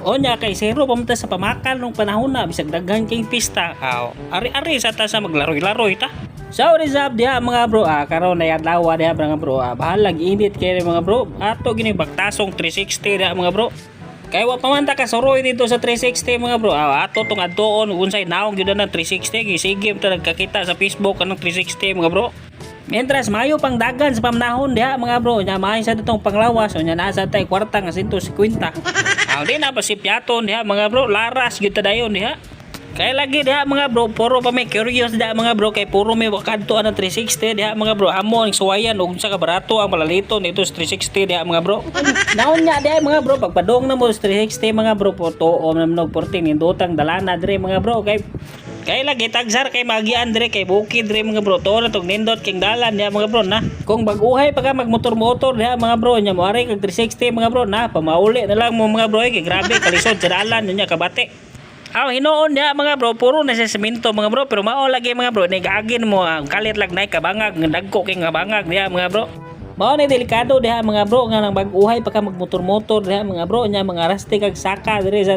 O nya kay zero pamunta sa pamakan nung panahon na bisag daghan king pista. Ari-ari sa ta sa maglaroy-laroy ta. So reserve diha mga bro, karon na adlaw diha mga bro, bahalag init kay mga bro. Ato gini bagtasong 360 diha mga bro. Kay wa pamanta ka suroy dito sa 360 mga bro. Ato tong adtoon unsay naong gyud na 360 gisigim ta nagkakita sa Facebook kanang 360 mga bro. Mientras mayo pang dagan sa pamnahon diha mga bro, nya maayo sa ditong panglawas o nya nasa tay kwarta nga 150. Di na pasipyaton diha mga bro, laras gyud ta dayon diha. Kay lagi diha mga bro, puro pa may curious diha mga bro, kay puro may wakadto ana 360 diha mga bro. Amo ang suwayan og unsa ka barato ang malaliton ito sa 360 diha mga bro. Naon nya diha mga bro, pagpadong na mo sa 360 mga bro, photo o namnog 14 indutang dalana dire mga bro. Kay lagi tagsar kay magian dire kay bukid dire mga bro. To na tong nindot king dalan diha mga bro na. Kung baguhay pa ka magmotor-motor diha mga bro, nya moari kag 360 mga bro na pamauli na lang mo mga bro kay grabe kalisod sa dalan nya kabate. Hinoon diha mga bro, puro na sa semento mga bro, pero mao lagi mga bro, nigagin mo kalit lag nay kabangag nga dagko kay nga bangag diha mga bro. Mao ni delikado diha mga bro nga nang baguhay pa ka magmotor-motor diha mga bro, nya mga rasti kag saka dire sa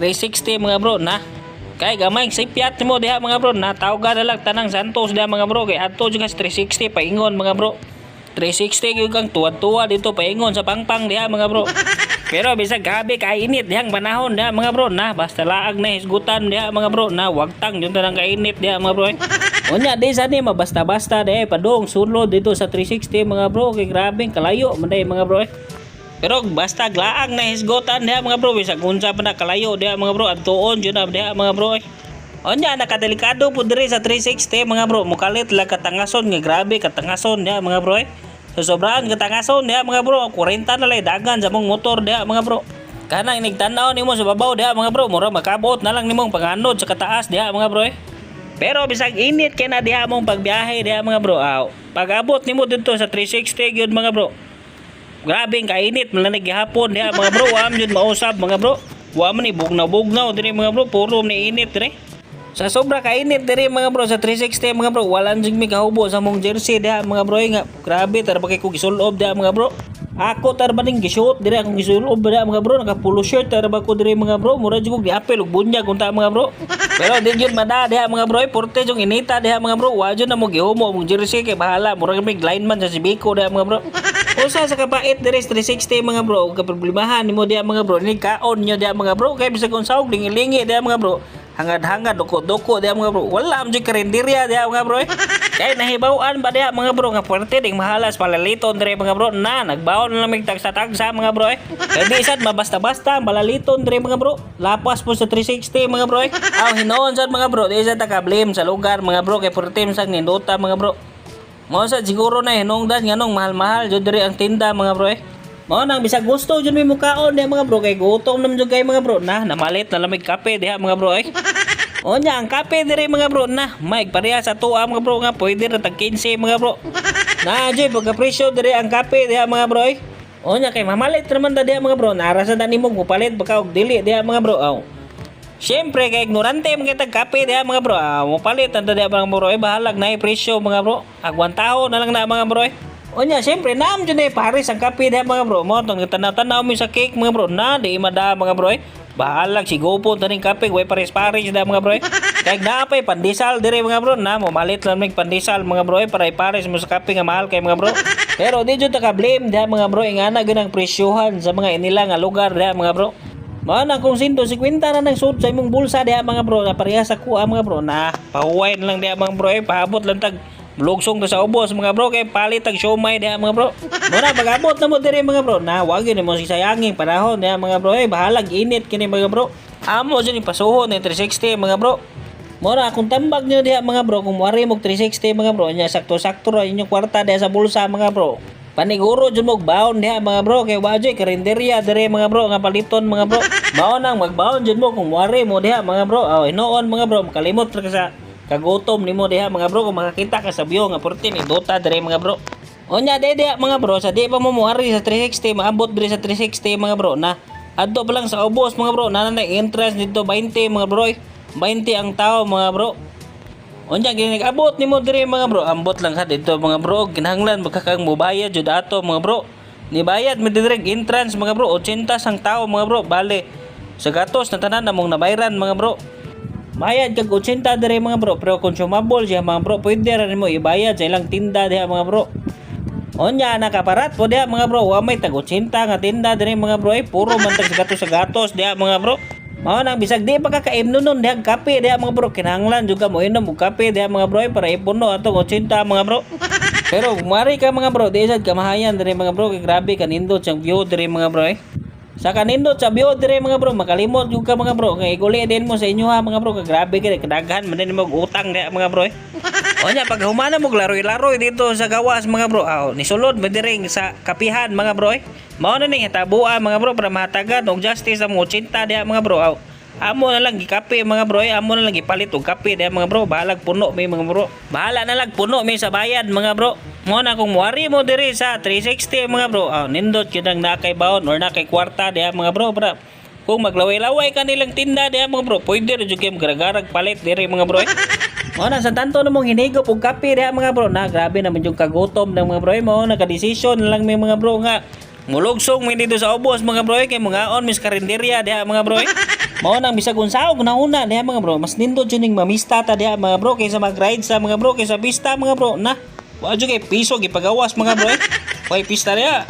360 mga bro na. Kay gamay sipyat mo diha mga bro, natawga na lang tanang Santos diha mga bro, kay adto jud 360 paingon mga bro. 360 gyud kang tuwa-tuwa dito paingon sa pangpang diha mga bro. Pero bisag gabi kay init dihang panahon diha mga bro na, basta laag na hisgutan diha mga bro na, wagtang jud tanang kainit diha mga bro. Unya di sa ni mabasta-basta diha padong sulod dito sa 360 mga bro, kay grabe kalayo man diha mga bro. Pero basta glaang na hisgotan diha mga bro, bisag unsa pa na kalayo diha mga bro, adtuon jud na diha mga bro. Onya nakadelikado po diri sa 360 mga bro, mukalit lang katangason nga grabe katangason diha mga bro. So sobraan katangason diha mga bro, 40 na lay dagan sa mong motor diha mga bro. Kanang inigtanaw nimo sa babaw diha mga bro, mura makabot na lang nimong panganod sa kataas diha mga bro. Pero bisag init kay na diha mong pagbiyahe diha mga bro, pag-abot nimo dito sa 360 gyud mga bro. Grabing kainit malanig gihapon diha mga bro, wa man jud mausab mga bro. Wa man ni bugnaw diri mga bro, puro ni init diri. Sa sobra kainit diri mga bro sa 360 mga bro, wala jud mi kahubo sa mong jersey diha mga bro nga. Grabe tar ba kay ko gisulob diha mga bro. Ako tar ba ning gisuot diri akong gisulob diha mga bro, naka polo shirt tar ba ko diri mga bro, mura jud ko giapel og bunyag unta mga bro. Pero di jud mada diha mga bro, porte jung inita diha mga bro, wa jud na mo gihumo mong jersey kay bahala, mura kami lineman sa Sibico diha mga bro. Usa sa kabait diri 360 mga bro, kaproblemahan nimo diha mga bro, ni kaon nyo diha mga bro, kay bisag unsa og lingi-lingi diha mga bro. Hangad-hangad doko-doko diha mga bro. Wala am jud karinderya diha mga bro. Kay nahibaw-an ba diha mga bro nga puwerte ding mahalas palaliton diri mga bro. Nagbaon na lamig tagsa-tagsa mga bro. Kay di sad mabasta-basta malaliton diri mga bro. Lapas po sa 360 mga bro. Hinoon sad mga bro, di sad taka-blame sa lugar mga bro, kay puwerte sang ninduta mga bro. Mao sa siguro na hinungdan nganong mahal-mahal jud diri ang tinda mga bro. Mao nang bisag gusto jud mi mukaon diha mga bro, kay gutom nam jud kay mga bro namalit na lamig kape diha mga bro. Onya ang kape diri mga bro may pareha sa tuwa mga bro nga pwede ra tag 15 mga bro. Joy pagka-presyo diri ang kape diha mga bro. Onya kay mamalit naman ta diha mga bro, nara sa nimo mupalit baka og dili diha mga bro. Siyempre kay ignorante mga tag kape diha mga bro, mupalit ta diha mga bro, bahalag na presyo mga bro. Agwan taho na lang na mga bro. Onya siyempre naam jud na pares ang kape diha mga bro. Mo tong tanaw-tanaw mi sa cake mga bro na di mada mga bro. Bahalag si Gopo taning kape way pares-pares diha mga bro. Kay naapay pandesal diri mga bro na mumalit lang mig pandesal mga bro para pares mo sa kape nga mahal kay mga bro. Pero di jud ta ka blame diha mga bro, ingana gyud ang presyohan sa mga inila nga lugar diha mga bro. Mao na kung 150 na nang sud sa imong bulsa diha mga bro, na pareha sa kuha mga bro na pahuway lang diha mga bro, paabot lang tag lugsong ta sa ubos mga bro, kay palit tag siomay diha mga bro. Mao na pag-abot na mo diri mga bro na wag gyud mo sisayanging panahon diha mga bro, bahalag init kini mga bro. Amo jud ni pasuhon ni 360 mga bro. Mao na kung tambag nyo diha mga bro, kung muari mo 360 mga bro, nya sakto-sakto ra inyong kwarta diha sa bulsa mga bro. Paniguro jud mo baon diha mga bro, kay wa joy karinderya diri mga bro nga paliton mga bro. Mao nang magbaon jud mo kung muari mo diha mga bro. Hinoon mga bro, makalimot ra ka sa kagutom nimo diha mga bro, kung makakita ka sa view nga porte ni dota diri mga bro. Onya diha mga bro, sa di pa mo muari sa 360, maabot diri sa 360 mga bro na adto pa lang sa ubos mga bro, nanay entrance dito 20 mga bro. 20 ang tao mga bro. Unya ginag-abot nimo diri mga bro, ambot lang ka dito mga bro, kinahanglan magkakang mobayad jud ato mga bro. Ni bayad mi direct entrance mga bro, 80 sang tao mga bro, bale sa gatos na tanan namong nabayran mga bro. Bayad kag 80 dire mga bro, pero consumable siya mga bro, pwede ra nimo ibayad sa ilang tinda diha mga bro. Onya nakaparat po diha mga bro, wa may tag 80 nga tinda dire mga bro, puro man tag sa gatos diha mga bro. Mao nang bisag di pa kakaimnon nun diha kape diha mga bro, kinahanglan jud ka mo inom og kape diha mga bro para ipuno atong 80 mga bro. Pero mari ka mga bro, di sad kamahayan dire mga bro, kay grabe kanindot siyang view dire mga bro. Sa kanindot sa view dire mga bro, makalimot jud ka mga bro, kay iguli din mo sa inyo ha mga bro, kay grabe ka kadaghan man din mo utang diha mga bro. Onya pag humana mo laroy-laroy dito sa gawas mga bro, nisulod mo diring sa kapihan mga bro. Mao na ning hitabuan mga bro para mahatagan og justice sa mga 80 diha mga bro. Amo na lang gikape mga bro, amo na lang gipalit og kape diha mga bro, bahalag puno mi mga bro. Bahala na lang puno mi sa bayad mga bro. Mo na kung muari mo diri sa 360 mga bro, nindot gyud ang nakay baon or nakay kwarta diha mga bro para kung maglaway-laway ka nilang tinda diha mga bro, pwede ra jud kay garag palit diri mga bro. Mo na sa tanto na mong hinigop og kape diha mga bro, na grabe naman yung kagutom ng mga bro. Mo na ka-desisyon lang may mga bro nga mulugsong mi dito sa ubos mga bro, kay mga on mis karinderya diha mga bro. Mao nang bisag unsaog na una diha mga bro, mas nindot jud ning mamista ta diha mga bro kaysa mag-ride sa mga bro kaysa pista mga bro na. Wa jud kay piso gipagawas mga bro. Way pista diha.